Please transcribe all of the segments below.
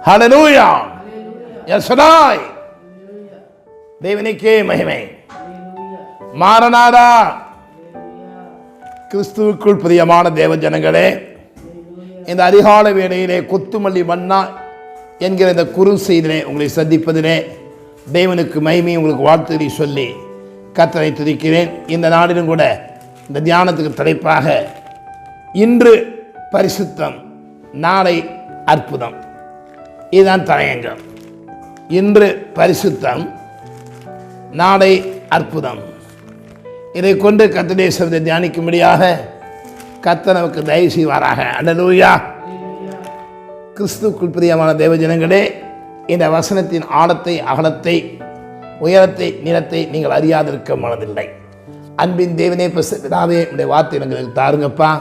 ஹல்லேலூயா. யெஸ்டாய் தேவனுக்கே மகிமை. மாரநாதா. கிறிஸ்துவுக்குள் பிரியமான தேவ ஜனங்களே, இந்த அதிகாலை வேளையிலே கொத்துமல்லி மன்னா என்கிற இந்த குறு செய்திலே உங்களை சந்திப்பதிலே தேவனுக்கு மகிமை உங்களுக்கு வாழ்த்துக்களை சொல்லி கர்த்தரை துதிக்கிறேன். இந்த நாளிலும் கூட இந்த தியானத்துக்கு தலைப்பாக இன்று பரிசுத்தம், நாளை அற்புதம், இதுதான் தலையங்கம். இன்று பரிசுத்தம், நாளை அற்புதம். இதை கொண்டு கர்த்தருடைய சபையை தியானிக்கும்படியாக கர்த்தர் நமக்கு தயவு செய்வாராக. அல்லேலூயா. கிறிஸ்துவுக்குள் பிரியமான தேவஜனங்களே, இந்த வசனத்தின் ஆழத்தை, அகலத்தை, உயரத்தை, நிலத்தை நீங்கள் அறியாதிருக்க மனதில்லை. அன்பின் தேவனே, பிதாவே, உடைய வார்த்தை எங்களுக்கு தாருங்கப்பா.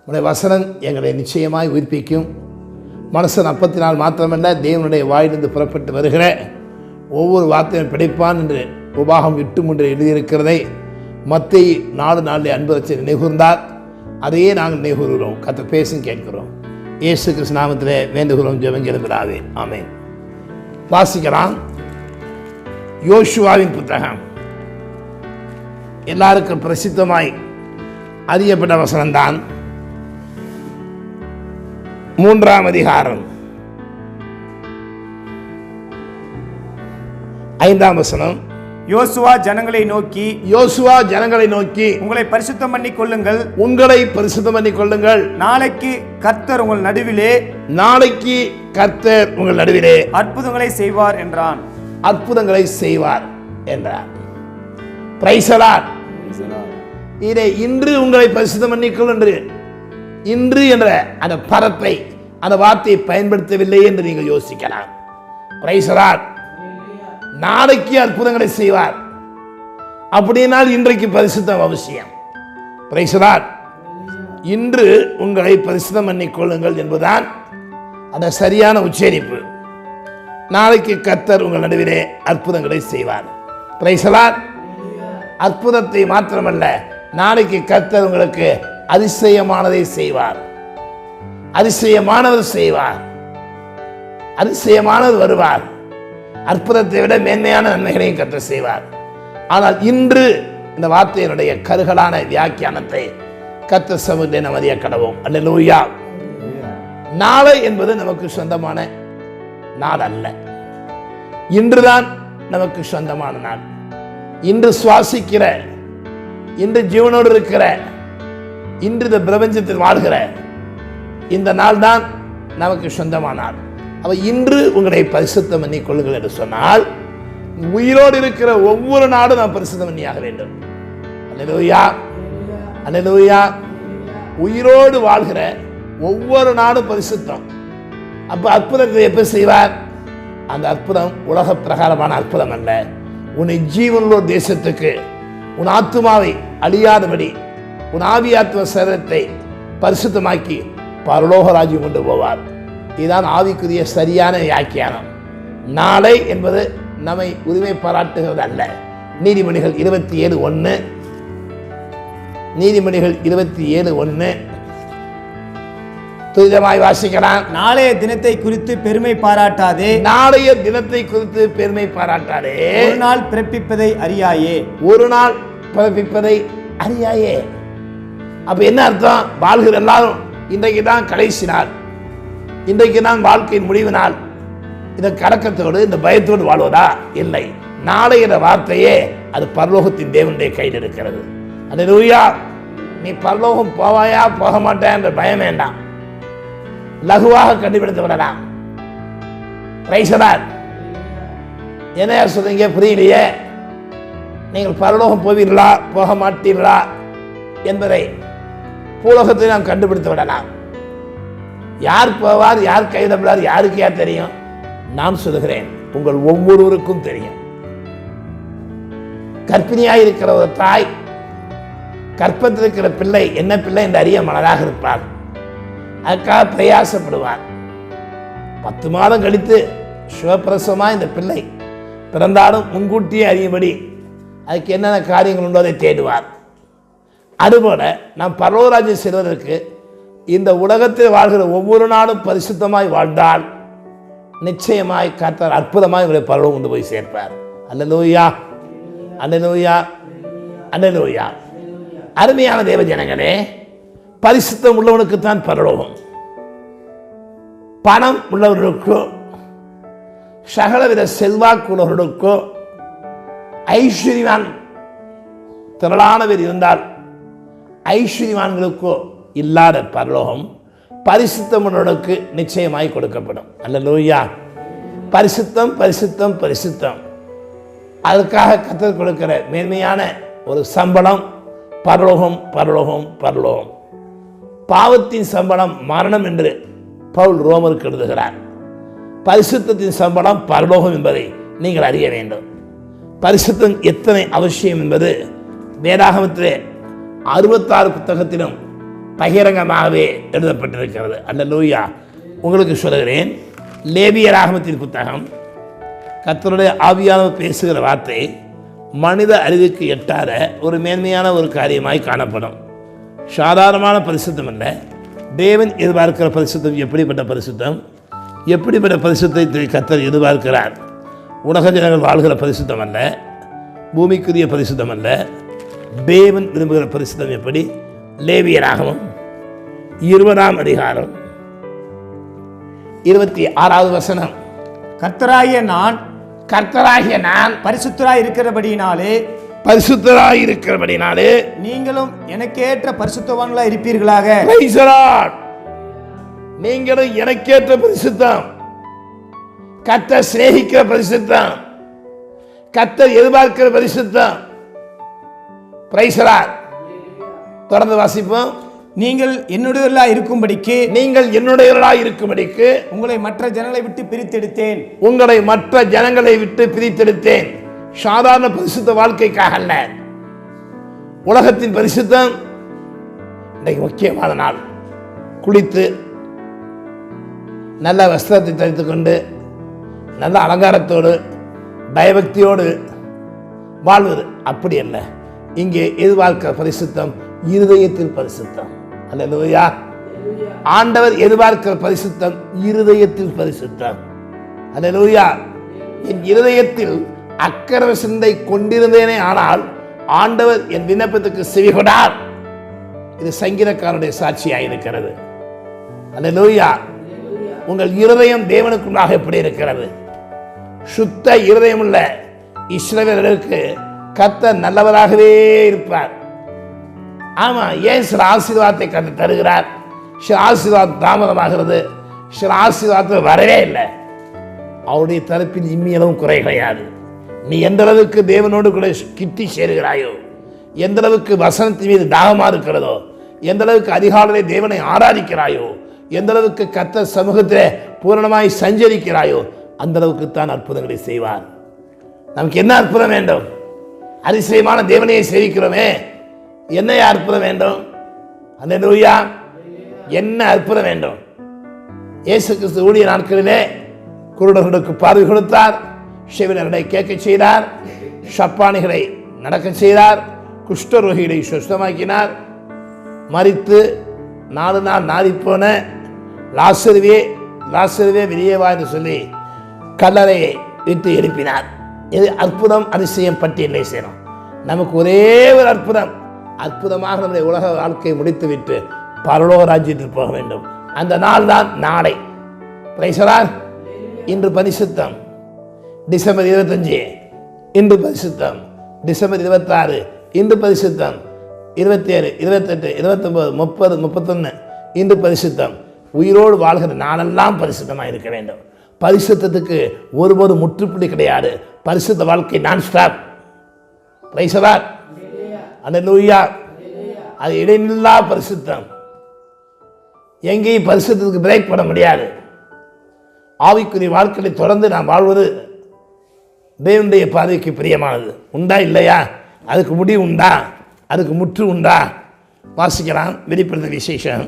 உடைய வசனம் எங்களை நிச்சயமாய் உயிர்ப்பிக்கும். மனுஷன் அப்பத்தினால் மாத்திரமல்ல, தேவனுடைய வாயிலிருந்து புறப்பட்டு வருகிற ஒவ்வொரு வார்த்தையும் பிடிப்பான் என்று உபாகம் 8:3 எழுதியிருக்கிறதை மத்தேயு 4:4 அன்பரச்சை நினைகூர்ந்தார். அதையே நாங்கள் நினைகூறுகிறோம். கர்த்தர் பேசும் கேட்கிறோம். இயேசு கிறிஸ்து நாமத்திலே வேண்டுகிறோம், ஜெபம் பிதாவே, ஆமென். வாசிக்கலாம். யோசுவாவின் புத்தகம் எல்லாருக்கும் பிரசித்தமாய் அறியப்பட்ட வசனம்தான். 3ஆம் அதிகாரம் 5ஆம் வசனம். யோசுவா ஜனங்களை நோக்கி உங்களை பரிசுத்தம் பண்ணி கொள்ளுங்கள், நாளைக்கு கர்த்தர் உங்கள் நடுவிலே அற்புதங்களை செய்வார் என்றான். அற்புதங்களை செய்வார் என்றார். Price the Lord. இதை இன்று உங்களை பரிசுத்தம் பண்ணிக்கொள் என்று இன்று என்ற அந்த பரப்பை, அந்த வார்த்தையை பயன்படுத்தவில்லை என்று நீங்கள் யோசிக்கலாம். Price the Lord. நாளைக்கு அற்புதங்களை செய்வார் அப்படினால் இன்றைக்கு பரிசுத்தம் அவசியம். Price the Lord. இன்று உங்களை பரிசுத்தம் பண்ணிக்கொள்ளுங்கள் என்பதுதான் அந்த சரியான உச்சரிப்பு. நாளைக்கு கர்த்தர் உங்கள் நடுவிலே அற்புதங்களை செய்வார். Price the Lord. அற்புதத்தை மாத்திரமல்ல, நாளைக்கு கர்த்தர் உங்களுக்கு அதிசயமானதை செய்வார். அதிசயமானவர் செய்வார். அதிசயமானவர் வருவார். அற்புதத்தை விட மேன்மையான நன்மைகளையும் கர்த்தர் செய்வார். ஆனால் இன்று இந்த வார்த்தையினுடைய கருகலான வியாக்கியானத்தை கர்த்தர் சமூகத்தை நாம் அறிய கடவோம். அல்லேலூயா. நாளை என்பது நமக்கு சொந்தமான நாள் அல்ல. இன்றுதான் நமக்கு சொந்தமான நாள். இன்று சுவாசிக்கிற, இன்று ஜீவனோடு இருக்கிற, இன்று இந்த பிரபஞ்சத்தில் வாழ்கிற இந்த நாள் தான் நமக்கு சொந்தமான நாள். அவ இன்று உங்களை பரிசுத்தம் பண்ணி கொள்ளுங்கள் என்று சொன்னால், உயிரோடு இருக்கிற ஒவ்வொரு நாடும் நாம் பரிசுத்தம் பண்ணியாக வேண்டும். அல்லேலூயா, அல்லேலூயா. உயிரோடு வாழ்கிற ஒவ்வொரு நாடும் பரிசுத்தம். அப்ப அற்புதத்தை எப்ப செய்வார்? அந்த அற்புதம் உலக பிரகாரமான அற்புதம் அல்ல. உன்னை ஜீவனுள்ள தேசத்துக்கு, உன் ஆத்துமாவை அழியாதபடி, உன் ஆவியாத்ம சரீரத்தை பரிசுத்தமாக்கி பரலோக ராஜ்யம் கொண்டு போவார். இதுதான் ஆவிக்குரிய சரியான வியாக்கியானம். நாளை என்பது நம்மை உரிமை பாராட்டுகிறது அல்ல. நீதிமொழிகள் 27:1, நீதிமொழிகள் 27:1 துரிதமாய் வாசிக்கலாம். நாளைய தினத்தை குறித்து பெருமை பாராட்டாதே. நாளைய தினத்தை குறித்து பெருமை பாராட்டாதே. ஒரு நாள் பிறப்பிப்பதை அறியாயே. ஒரு நாள் பிறப்பிப்பதை அறியாயே. அப்ப என்ன அர்த்தம்? வாழ்கிற எல்லாரும் இன்றைக்கு தான் கடைசி நாள், இன்றைக்கு தான் வாழ்க்கையின் முடிவு நாள், இந்த கலக்கத்தோடு, இந்த பயத்தோடு வாழ்வதா? இல்லை. நாளை என்ற வார்த்தையே அது பரலோகத்தின் தேவனுடைய கையில் இருக்கிறது. அல்லேலூயா. நீ பரலோகம் போவாயா போக மாட்டேன் என்ற பயம் வேண்டாம். லகுவாக கண்டுபிடித்து விடலாம். Price the Lord. என்ன சொல்றீங்க? புரியலையே. நீங்கள் பரலோகம் போவீர்களா போக மாட்டீர்களா என்பதை பூலோகத்தை நாம் கண்டுபிடித்து விடலாம். யார் போவார், யார் கைவிடப்படார், யாருக்கு யார் தெரியும்? நான் சொல்லுகிறேன், உங்கள் ஒவ்வொருவருக்கும் தெரியும். கர்ப்பிணியாக இருக்கிற ஒரு தாய், கற்பத்தில் இருக்கிற பிள்ளை என்ன பிள்ளை என்று அறிய மனதாக இருப்பார். அதுக்காக பிரயாசப்படுவார். 10 மாதம் கழித்து சிவப்பிரசவமாக இந்த பிள்ளை பிறந்தாலும் முன்கூட்டியே அறியும்படி அதுக்கு என்னென்ன காரியங்கள் உண்டோ அதை தேடுவார். அதுபோல நாம் பரலோகராஜ்யம் செல்வதற்கு இந்த உலகத்தில் வாழ்கிற ஒவ்வொரு நாளும் பரிசுத்தமாய் வாழ்ந்தால் நிச்சயமாய் கர்த்தர் அற்புதமாய் இவரை பரலோகம் கொண்டு போய் சேர்ப்பார். அல்லேலூயா, அல்லேலூயா, அல்லேலூயா. அருமையான தேவ ஜனங்களே, பரிசுத்தம் உள்ளவனுக்குத்தான் பரலோகம். பணம் உள்ளவர்களுக்கோ சகலவித செல்வாக்கு உள்ளவர்களுக்கோ ஐஸ்வர்யவான் திரளான பேர் இருந்தால் ஐஸ்வர்யவான்களுக்கோ இல்லாத பரலோகம் பரிசுத்தம் உள்ளவனுக்கு நிச்சயமாய் கொடுக்கப்படும். அல்லேலூயா. பரிசுத்தம், பரிசுத்தம், பரிசுத்தம். அதுக்காக கர்த்தர் கொடுக்கிற மேன்மையான ஒரு சம்பளம் பரலோகம், பரலோகம், பரலோகம். பாவத்தின் சம்பளம் மரணம் என்று பவுல் ரோமருக்கு எழுதுகிறார். பரிசுத்தத்தின் சம்பளம் பரலோகம் என்பதை நீங்கள் அறிய வேண்டும். பரிசுத்தம் எத்தனை அவசியம் என்பது வேதாகமத்திலே 66 புத்தகத்திலும் பகிரங்கமாகவே எழுதப்பட்டிருக்கிறது. அல்லேலூயா. உங்களுக்கு சொல்கிறேன், லேவியராகமத்தின் புத்தகம் கர்த்தருடைய ஆவியானவர் பேசுகிற வார்த்தை மனித அறிவுக்கு எட்டாத ஒரு மேன்மையான ஒரு காரியமாய் காணப்படும். சாதாரணமான பரிசுத்தம் அல்ல. தேவன் எதிர்பார்க்கிற பரிசுத்தம் எப்படிப்பட்ட பரிசுத்தம், எப்படிப்பட்ட பரிசுத்தத்தை கர்த்தர் எதிர்பார்க்கிறார். உலக ஜனங்கள் வாழ்கிற பரிசுத்தம் அல்ல, பூமிக்குரிய பரிசுத்தம் அல்ல. தேவன் விரும்புகிற பரிசுத்தம் எப்படி? லேவியராகமம் 20ஆம் அதிகாரம் 26வது வசனம். கர்த்தராகிய நான் பரிசுத்தராய் இருக்கிறபடியினாலே நீங்களும் எனக்கேற்ற பரிசுத்தவான்களாய் இருப்பீர்களாக. நீங்களும் எனக்கேற்ற பரிசுத்தம், கர்த்தர் சிநேகிக்கிற பரிசுத்தம், கர்த்தர் எதிர்பார்க்கிற பரிசுத்தம். Price the Lord. தொடர்ந்து வாசிப்போம். நீங்கள் என்னுடையவர்களாய் இருக்கும்படிக்கு உங்களை மற்ற ஜனங்களை விட்டு பிரித்தெடுத்தேன். சாதாரண பரிசுத்த வாழ்க்கைக்காக அல்ல, உலகத்தின் பரிசுத்தம். இன்றைக்கு முக்கியமான நாள். குளித்து நல்ல வஸ்திரத்தை தரித்துக் கொண்டு நல்ல அலங்காரத்தோடு பயபக்தியோடு வாழ்வது அப்படி அல்ல. இங்கே எதிர்பார்க்கிற பரிசுத்தம் இருதயத்தில் பரிசுத்தம். அல்லேலூயா. ஆண்டவர் எதிர்பார்க்கிற பரிசுத்தம் இருதயத்தில் பரிசுத்தம். அல்லேலூயா. என் இருதயத்தில் அக்கிரம சிந்தை கொண்டிருந்தேனே, ஆனால் ஆண்டவர் என் விண்ணப்பத்துக்கு செவிகொடார். இது சங்கீதக்காரனுடைய சாட்சியாக இருக்கிறது. அல்லேலூயா. உங்கள் இருதயம் தேவனுக்குள்ளாக எப்படி இருக்கிறது? சுத்த இருதயம் உள்ள இஸ்ரவேலருக்கு கர்த்தர் நல்லவராகவே இருப்பார். ஆமா, ஏன் சில ஆசீர்வாதத்தை கர்த்தர் தருகிறார்? சில ஆசீர்வாதம் தாமதமாகிறது, சில ஆசீர்வாதம் வரவே இல்லை. அவருடைய தரப்பில் இம்மியளவும் குறை கிடையாது. நீ எந்த அளவுக்கு தேவனோடு கூட கிட்டி சேருகிறாயோ, எந்த அளவுக்கு வசனத்தின் மீது தாகமா இருக்கிறதோ, எந்த அளவுக்கு அதிகாலையிலே தேவனை ஆராதிக்கிறாயோ, எந்த அளவுக்கு கர்த்தர் சமூகத்திலே பூரணமாய் சஞ்சரிக்கிறாயோ, அந்த அளவுக்கு தான் அற்புதங்களை செய்வார். நமக்கு என்ன அற்புதம் வேண்டும்? அதிசயமான தேவனையை சேவிக்கிறோமே, என்ன அற்புதம் வேண்டும்? அல்லேலூயா. என்ன அற்புதம் வேண்டும்? இயேசு கிறிஸ்து ஊழிய நாட்களிலே குருடர்களுக்கு பார்வை கொடுத்தார், செவிடர்களை கேட்க செய்தார், சப்பானிகளை நடக்க செய்தார், குஷ்டரோகிகளை சுத்தமாக்கினார். மரித்து 4 நாள் நாடிப்போன லாசருவே வெளியே வா என்று சொல்லி கல்லறையை விட்டு எழுப்பினார். இது அற்புதம், அதிசயம் பட்டியலை செய்யணும். நமக்கு ஒரே ஒரு அற்புதம், அற்புதமாக நம்முடைய உலக வாழ்க்கையை முடித்துவிட்டு பரலோக ராஜ்யத்தில் போக வேண்டும். அந்த நாள் தான் நாளை. Price the Lord. இன்று பரிசுத்தம். டிசம்பர் 25 இன்று பரிசுத்தம். டிசம்பர் 26 இன்று பரிசுத்தம். 27, 28, 29, 30, 31 இன்று பரிசுத்தம். உயிரோடு வாழ்கிற நாளெல்லாம் பரிசுத்தமாக இருக்க வேண்டும். பரிசுத்தத்துக்கு ஒருபோது முற்றுப்புள்ளி கிடையாது. பரிசுத்த வாழ்க்கை நான் ஸ்டாப். Praise the Lord. அல்லேலூயா. அது இடைநில்லா பரிசுத்தம். எங்கேயும் பரிசுத்தத்துக்கு பிரேக் பண்ண முடியாது. ஆவிக்குரிய வாழ்க்கையை தொடர்ந்து நாம் வாழ்வது தேவனுடைய பார்வைக்கு பிரியமானது. உண்டா இல்லையா? அதுக்கு முடிவு உண்டா? அதுக்கு முற்று உண்டா? வாசிக்கலாம். வெளிப்படுத்த விசேஷம்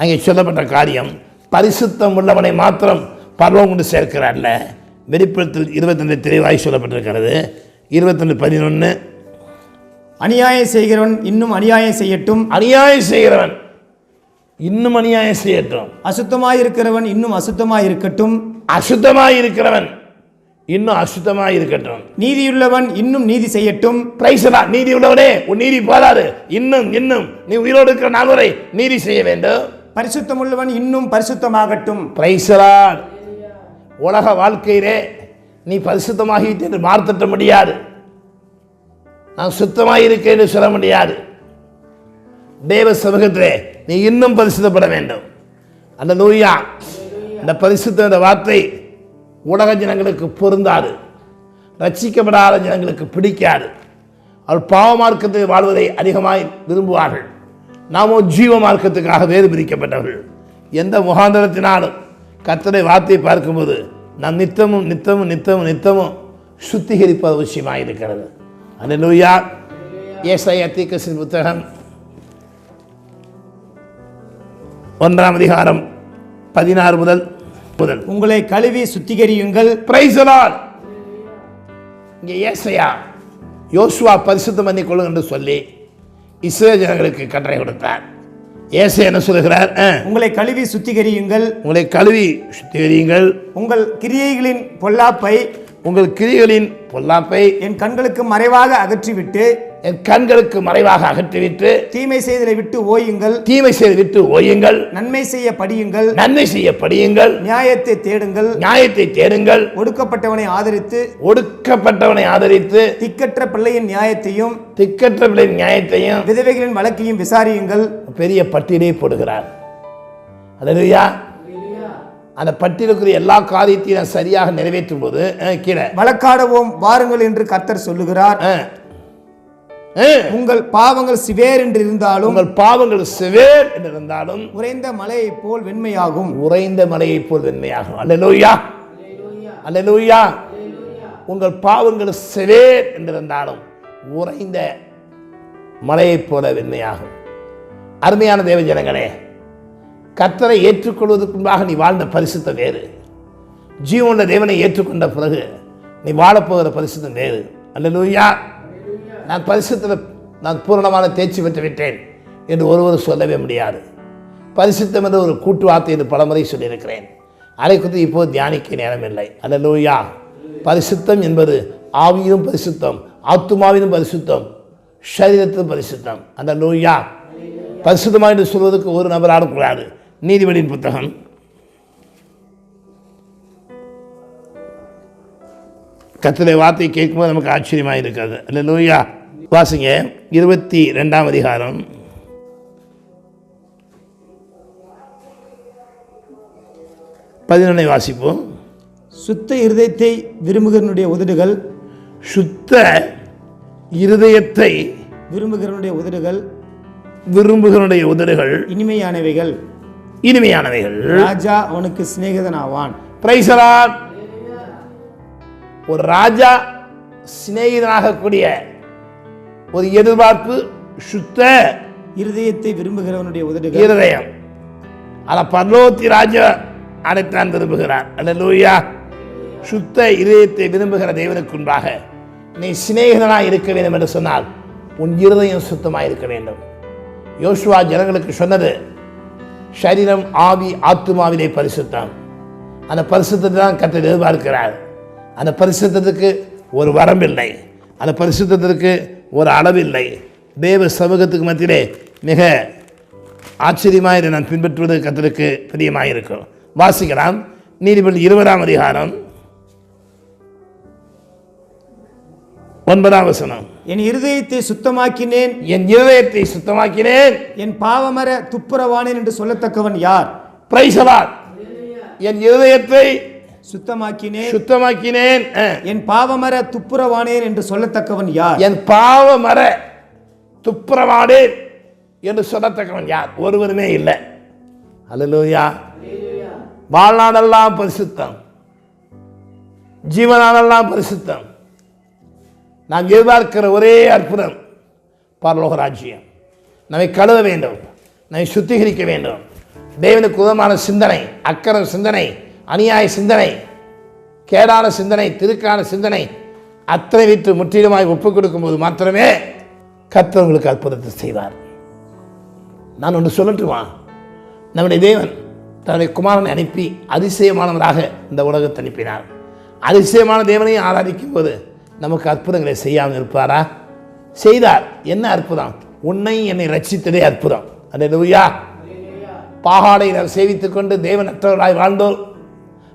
அங்கே சொல்லப்பட்ட காரியம், பரிசுத்தம் உள்ளவனை மாத்திரம் பரலோகம் கொண்டு சேர்க்கிறார்ல. வெளிப்படுத்தல் 22 தெளிவாய் சொல்லப்பட்டிருக்கிறது. 22:11 அநியாயம் செய்கிறவன் இன்னும் அநியாயம் செய்யட்டும். அநியாயம் செய்கிறவன் இன்னும் அநியாயம் செய்யட்டும். அசுத்தமாயிருக்கிறவன் இன்னும் அசுத்தமாயிருக்கட்டும். அசுத்தமாயிருக்கிறவன் இன்னும் அசுத்தமாயிருக்கட்டும். நீதியுள்ளவன் இன்னும் நீதி செய்யட்டும். பிரைசலா. நீதி உள்ளவனே, உன் நீதி போதாது, இன்னும் இன்னும் நீ உயிரோடு இருக்கிற நாள் வரை நீதி செய்ய வேண்டும். பரிசுத்தமுள்ளவன் இன்னும் பரிசுத்தமாகட்டும். பிரைசலா. உலக வாழ்க்கையிலே நீ பரிசுத்தமாகிட்டு என்று மார்த்தட்ட முடியாது. நான் சுத்தமாக இருக்கேன் என்று சொல்ல முடியாது. தேவ சமூகத்திலே நீ இன்னும் பரிசுத்தப்பட வேண்டும். அந்த லூயா. இந்த பரிசுத்த வார்த்தை உலக ஜனங்களுக்கு பொருந்தாது, ரட்சிக்கப்படாத ஜனங்களுக்கு பிடிக்காது. அவள் பாவ மார்க்கத்தில் வாழ்வதை அதிகமாய் விரும்புவார்கள். நாமோ ஜீவ மார்க்கத்துக்காக வேறு பிரிக்கப்பட்டவர்கள். எந்த முகாந்தரத்தினாலும் கர்த்தருடைய வார்த்தையை பார்க்கும்போது நாம் நித்தமும் நித்தமும் நித்தமும் நித்தமும் சுத்திகரிப்பது அவசியமாக இருக்கிறது. அல்லேலூயா. ஏசாயா தீர்க்கதரிசியின் புத்தகம் 1 அதிகாரம் 16 முதல் உங்களை கழுவி சுத்திகரியுங்கள். Price the Lord. இங்கே ஏசாயா யோசுவா பரிசுத்தம் பண்ணிக் கொள்ளுங்கள் என்று சொல்லி இஸ்ரவேல் ஜனங்களுக்கு கட்டளை கொடுத்தார். ஏசாயா என்ன சொல்கிறார்? உங்களை கழுவி சுத்திகரியுங்கள். உங்களை கழுவி சுத்திகரியுங்கள். உங்கள் கிரியைகளின் பொல்லாப்பை என் கண்களுக்கு மறைவாக அகற்றிவிட்டு தீமை செய்தலை விட்டு ஓயுங்கள். நன்மை செய்ய படியுங்கள். நியாயத்தை தேடுங்கள். ஒடுக்கப்பட்டவனை ஆதரித்து திக்கற்ற பிள்ளையின் நியாயத்தையும் விதவைகளின் வழக்கையும் விசாரியுங்கள். பெரிய பட்டியலை போடுகிறார். அல்லேலூயா. அந்த பட்டியலுக்குரிய எல்லா காரியத்தையும் சரியாக நிறைவேற்றும் போது கீழே வழக்காடவோம் வாருங்கள் என்று கர்த்தர் சொல்லுகிறார். உங்கள் பாவங்கள் சிவேர் என்று இருந்தாலும் உறைந்த மலையை போல் வெண்மையாகும். அல்லேலூயா. அல்லேலூயா. உங்கள் பாவங்கள் சிவேர் என்றிருந்தாலும் உறைந்த மலையை போல வெண்மையாகும். அருமையான தேவ ஜனங்களே, கர்த்தரை ஏற்றுக்கொள்வதற்கு முன்பாக நீ வாழ்ந்த பரிசுத்தம் வேறு. ஜீவனுள்ள தேவனை ஏற்றுக்கொண்ட பிறகு நீ வாழப்போகிற பரிசுத்தம் வேறு. அல்லேலூயா. நான் பரிசுத்தத்தில் நான் பூரணமான தேர்ச்சி பெற்று விட்டேன் என்று ஒருவர் சொல்லவே முடியாது. பரிசுத்தம் என்று ஒரு கூட்டு வார்த்தை என்று பலமுறை சொல்லியிருக்கிறேன். அதை குறித்து இப்போது தியானிக்க நேரமில்லை. அல்லேலூயா. பரிசுத்தம் என்பது ஆவியிலும் பரிசுத்தம், ஆத்துமாவிலும் பரிசுத்தம், சரீரத்திலும் பரிசுத்தம். அல்லேலூயா. பரிசுத்தமாக என்று சொல்வதற்கு ஒரு நபர் ஆடக்கூடாது. நீதிபதியின் புத்தகம் 10 வார்த்தையை கேட்கும்போது நமக்கு ஆச்சரியமாக இருக்காது. அல்லேலூயா. வாசிங்க 22 அதிகாரம் 11 வாசிப்போம். சுத்த இருதயத்தை விரும்புகிறவனுடைய உதடுகள் இனிமையானவைகள். ராஜா அவனுக்கு சிநேகிதனாவான். Price the Lord. ஒரு ராஜா சிநேகிதனாக கூடிய ஒரு எதிர்பார்ப்பு சுத்த இருதயத்தை விரும்புகிறவனுடைய உதடுகள். இருதயம் அத பரலோகத்தி ராஜா அடைத்தான் விரும்புகிறார். அல்லேலூயா. சுத்த இதயத்தை விரும்புகிற தேவனுக்கு முன்பாக நீ சிநேகிதனாக இருக்க வேண்டும் என்று சொன்னால் உன் இருதயம் சுத்தமாக இருக்க வேண்டும். யோசுவா ஜனங்களுக்கு சொன்னது சரீரம் ஆவி ஆத்துமாவிலே பரிசுத்தம். அந்த பரிசுத்தத்தை தான் கர்த்தர் எதிர்பார்க்கிறார். அந்த பரிசுத்தத்துக்கு ஒரு வரம்பில்லை, அந்த பரிசுத்தத்திற்கு ஒரு அளவில்லை. தேவ சமூகத்துக்கு மத்தியிலே மிக ஆச்சரியமாக இதை நான் பின்பற்றுவது கர்த்தருக்கு பிரியமாக இருக்கும். வாசிக்கலாம். நீதிபதி 20 அதிகாரம் 9 வசனம். என் இருதயத்தை சுத்தமாக்கினேன், என் பாவமர துப்புரவானேன் என்று சொல்லத்தக்கவன் யார்? Price the Lord. என் இருதயத்தை சுத்தமாக்கினேன், என் பாவமர துப்புரவானேன் என்று சொல்லத்தக்கவன் யார்? என் பாவமர துப்புரவானேன் என்று சொல்லத்தக்கவன் யார்? ஒருவருமே இல்லை. அல்லேலூயா. வாழ்நாளெல்லாம் பரிசுத்தம், ஜீவனாலெல்லாம் பரிசுத்தம். நாம் எதிர்பார்க்கிற ஒரே அற்புதம் பரலோக ராஜ்யம். நம்மை கழுவ வேண்டும், நம்மை சுத்திகரிக்க வேண்டும். தேவனுக்கு உதமான சிந்தனை, அக்கறை சிந்தனை, அநியாய சிந்தனை, கேடான சிந்தனை, திருக்கான சிந்தனை அத்தனை விட்டு முற்றிலுமாய் ஒப்புக் கொடுக்கும் போது மாத்திரமே கர்த்தர் உங்களுக்கு அற்புதத்தை செய்வார். நான் ஒன்று சொல்லட்டுமா? நம்முடைய தேவன் தன்னுடைய குமாரனை அனுப்பி அதிசயமானவராக இந்த உலகத்தை அனுப்பினார். அதிசயமான தேவனையும் ஆராதிக்கும் போது நமக்கு அற்புதங்களை செய்யாமல் இருப்பாரா? செய்தார். என்ன அற்புதம்? உன்னை என்னை ரட்சித்ததே அற்புதம். அல்லேலூயா. பாகாலை நாம் சேவித்துக் கொண்டு தேவனற்றவராய் வாழ்ந்தோம்.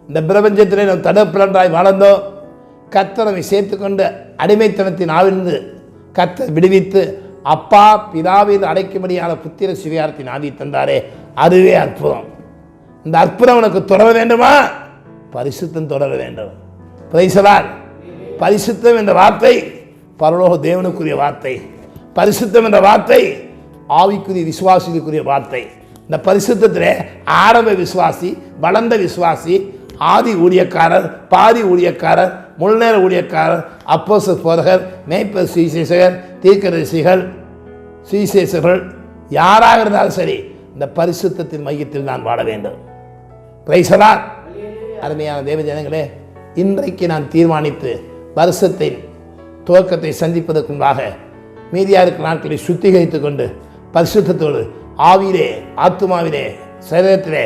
இந்த பிரபஞ்சத்திலே நாம் தடப்பிரண்டாய் வாழ்ந்தோம். கர்த்தர் நம்மை சேர்த்துக்கொண்டு அடிமைத்தனத்தின் ஆவிலிருந்து கர்த்தர் விடுவித்து அப்பா பிதாவில் அடைக்கும்படியான புத்திர சுவிகாரத்தின் ஆவி தந்தாரே, அதுவே அற்புதம். இந்த அற்புதம் உனக்கு தொடர வேண்டுமா? பரிசுத்தம் தொடர வேண்டும். Price the Lord. பரிசுத்தம் என்ற வார்த்தை பரலோக தேவனுக்குரிய வார்த்தை. பரிசுத்தம் என்ற வார்த்தை ஆவிக்குரிய விசுவாசிக்குரிய வார்த்தை. இந்த பரிசுத்தத்திலே ஆரம்ப விசுவாசி, வளர்ந்த விசுவாசி, ஆதி ஊழியக்காரர், பாதி ஊழியக்காரர், முழுநேர ஊழியக்காரர், அப்போஸ்தலர், போதகர், மேய்ப்பர், சுவிசேஷகர், தீர்க்கதரிசிகள், சுவிசேஷகர்கள் யாராக இருந்தாலும் சரி இந்த பரிசுத்தத்தின் மையத்தில் நான் வாழ வேண்டும். Price the Lord. அருமையான தேவ ஜனங்களே, இன்றைக்கு நான் தீர்மானித்து வருஷத்தின் துவக்கத்தை சந்திப்பதற்கு முன்பாக மீதியா இருக்கிற நாட்களை சுத்திகரித்துக் கொண்டு பரிசுத்தத்தோடு ஆவியிலே, ஆத்துமாவிலே, சரீரத்திலே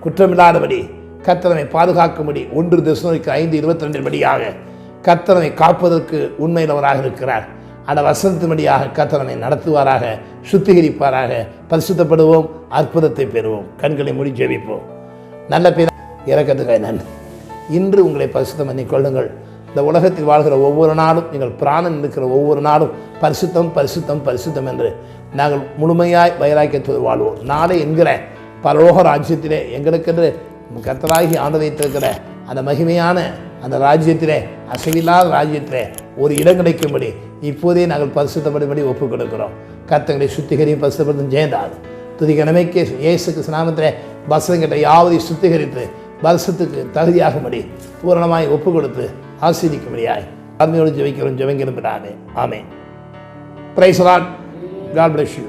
குற்றமில்லாதபடி கர்த்தரை பாதுகாக்கும்படி 1 தெசலோனிக்கர் 5:22 படியாக கர்த்தரை காப்பதற்கு உண்மையிலவராக இருக்கிறார். அந்த வசனத்தின்படியாக கர்த்தரை நடத்துவாராக, சுத்திகரிப்பாராக. பரிசுத்தப்படுவோம், அற்புதத்தை பெறுவோம். கண்களை மூடி ஜெபிப்போம். நல்ல பேர் இறக்கத்துக்காய் நன்றி. இன்று உங்களை பரிசுத்தம் பண்ணி கொள்ளுங்கள். இந்த உலகத்தில் வாழ்கிற ஒவ்வொரு நாளும், நீங்கள் பிராணன் இருக்கிற ஒவ்வொரு நாளும் பரிசுத்தம் பரிசுத்தம் பரிசுத்தம் என்று நாங்கள் முழுமையாய் வைராக்கியத்தோடு வாழ்வோம். நாளை என்கிற பரலோக ராஜ்யத்திலே எங்களுக்கென்று கர்த்தராகி ஆண்டு வைத்திருக்கிற அந்த மகிமையான அந்த ராஜ்யத்திலே, அசைவில்லாத ராஜ்யத்திலே ஒரு இடம் கிடைக்கும்படி இப்போதே நாங்கள் பரிசுத்தப்படும்படி ஒப்புக் கொடுக்கிறோம். கர்த்தங்களை சுத்திகரியும் பரிசுத்தப்படுத்தும் ஜெயந்தாது துதிகனமைக்கு இயேசு கிறிஸ்து நாமத்திலே பசங்கிட்ட யாவதையும் சுத்திகரித்து வருஷத்துக்கு தகுதியாகும்படி பூரணமாய் ஒப்புக் கொடுத்து ஆசீர்வதிக்கும்படியாய் ஆத்மையோடு ஜெபிக்கிறோம். ஜெபங்கிருந்தானே. ஆமென். Praise the Lord. God bless you.